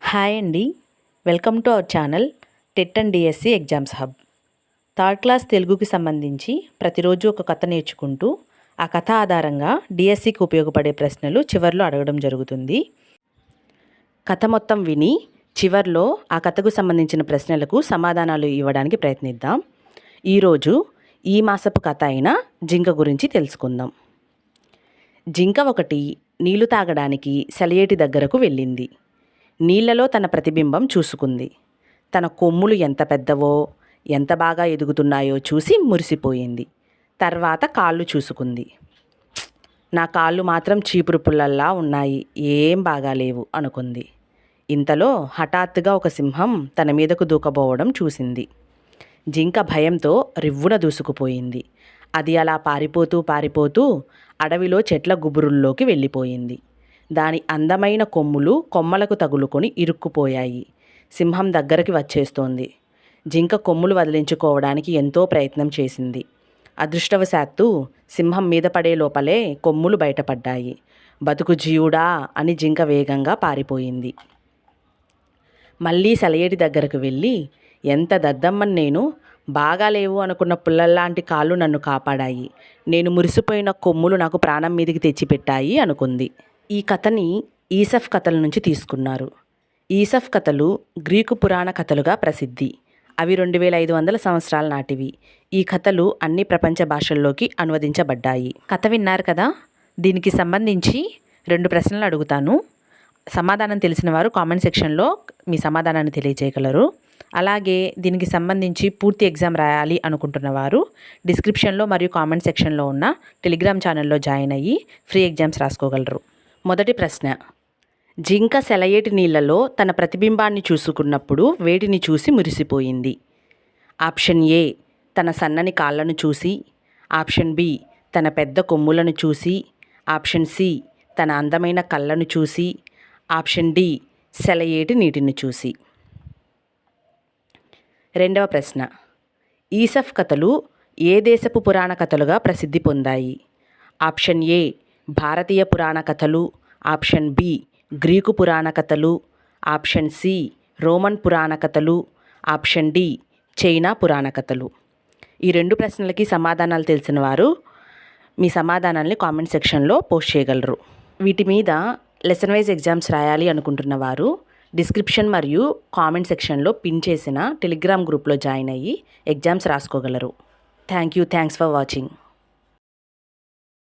Hi అండి, welcome to our channel TET and DSC exams hub. Third class తెలుగుకి సంబంధించి ప్రతిరోజు ఒక కథ నేర్చుకుంటూ ఆ కథ ఆధారంగా డిఎస్సికి ఉపయోగపడే ప్రశ్నలు చివర్లో అడగడం జరుగుతుంది. కథ మొత్తం విని చివర్లో ఆ కథకు సంబంధించిన ప్రశ్నలకు సమాధానాలు ఇవ్వడానికి ప్రయత్నిద్దాం. ఈరోజు ఈ మాసపు కథ అయిన జింక గురించి తెలుసుకుందాం. జింక ఒకటి నీళ్లు తాగడానికి సెలయేటి దగ్గరకు వెళ్ళింది. నీళ్లలో తన ప్రతిబింబం చూసుకుంది. తన కొమ్ములు ఎంత పెద్దవో, ఎంత బాగా ఎదుగుతున్నాయో చూసి మురిసిపోయింది. తర్వాత కాళ్ళు చూసుకుంది. నా కాళ్ళు మాత్రం చీపురు పుల్లల్లా ఉన్నాయి, ఏం బాగాలేవు అనుకుంది. ఇంతలో హఠాత్తుగా ఒక సింహం తన మీదకు దూకబోవడం చూసింది. జింక భయంతో రివ్వున దూసుకుపోయింది. అది అలా పారిపోతూ అడవిలో చెట్ల గుబురుల్లోకి వెళ్ళిపోయింది. దాని అందమైన కొమ్ములు కొమ్మలకు తగులుకొని ఇరుక్కుపోయాయి. సింహం దగ్గరికి వచ్చేస్తోంది. జింక కొమ్ములు వదిలించుకోవడానికి ఎంతో ప్రయత్నం చేసింది. అదృష్టవశాత్తు సింహం మీద పడే లోపలే కొమ్ములు బయటపడ్డాయి. బతుకు జీవుడా అని జింక వేగంగా పారిపోయింది. మళ్ళీ సెలయేటి దగ్గరకు వెళ్ళి, ఎంత దద్దమ్మని నేను, బాగాలేవు అనుకున్న పుల్లల్లాంటి కాళ్ళు నన్ను కాపాడాయి, నేను మురిసిపోయిన కొమ్ములు నాకు ప్రాణం మీదికి తెచ్చిపెట్టాయి అనుకుంది. ఈ కథని ఈసఫ్ కథల నుంచి తీసుకున్నారు. ఈసఫ్ కథలు గ్రీకు పురాణ కథలుగా ప్రసిద్ధి. అవి 2500 సంవత్సరాల నాటివి. ఈ కథలు అన్ని ప్రపంచ భాషల్లోకి అనువదించబడ్డాయి. కథ విన్నారు కదా, దీనికి సంబంధించి 2 ప్రశ్నలు అడుగుతాను. సమాధానం తెలిసిన వారు కామెంట్ సెక్షన్లో మీ సమాధానాన్ని తెలియజేయగలరు. అలాగే దీనికి సంబంధించి పూర్తి ఎగ్జామ్ రాయాలి అనుకుంటున్న వారు డిస్క్రిప్షన్లో మరియు కామెంట్ సెక్షన్లో ఉన్న టెలిగ్రామ్ ఛానల్లో జాయిన్ అయ్యి ఫ్రీ ఎగ్జామ్స్ రాసుకోగలరు. మొదటి ప్రశ్న, జింక సెలయేటి నీళ్లలో తన ప్రతిబింబాన్ని చూసుకున్నప్పుడు వేటిని చూసి మురిసిపోయింది? ఆప్షన్ ఏ, తన సన్నని కాళ్ళను చూసి. ఆప్షన్ బి, తన పెద్ద కొమ్ములను చూసి. ఆప్షన్ సి, తన అందమైన కళ్ళను చూసి. ఆప్షన్ డి, సెలయేటి నీటిని చూసి. రెండవ ప్రశ్న, ఈసఫ్ కథలు ఏ దేశపు పురాణ కథలుగా ప్రసిద్ధి పొందాయి? ఆప్షన్ ఏ, భారతీయ పురాణ కథలు. ఆప్షన్ బి, గ్రీకు పురాణ కథలు. ఆప్షన్ సి, రోమన్ పురాణ కథలు. ఆప్షన్ డి, చైనా పురాణ కథలు. ఈ 2 ప్రశ్నలకి సమాధానాలు తెలిసిన వారు మీ సమాధానాల్ని కామెంట్ సెక్షన్లో పోస్ట్ చేయగలరు. వీటి మీద లెసన్ వైజ్ ఎగ్జామ్స్ రాయాలి అనుకుంటున్న వారు డిస్క్రిప్షన్ మరియు కామెంట్ సెక్షన్లో పిన్ చేసిన టెలిగ్రామ్ గ్రూప్లో జాయిన్ అయ్యి ఎగ్జామ్స్ రాసుకోగలరు. Thanks for watching.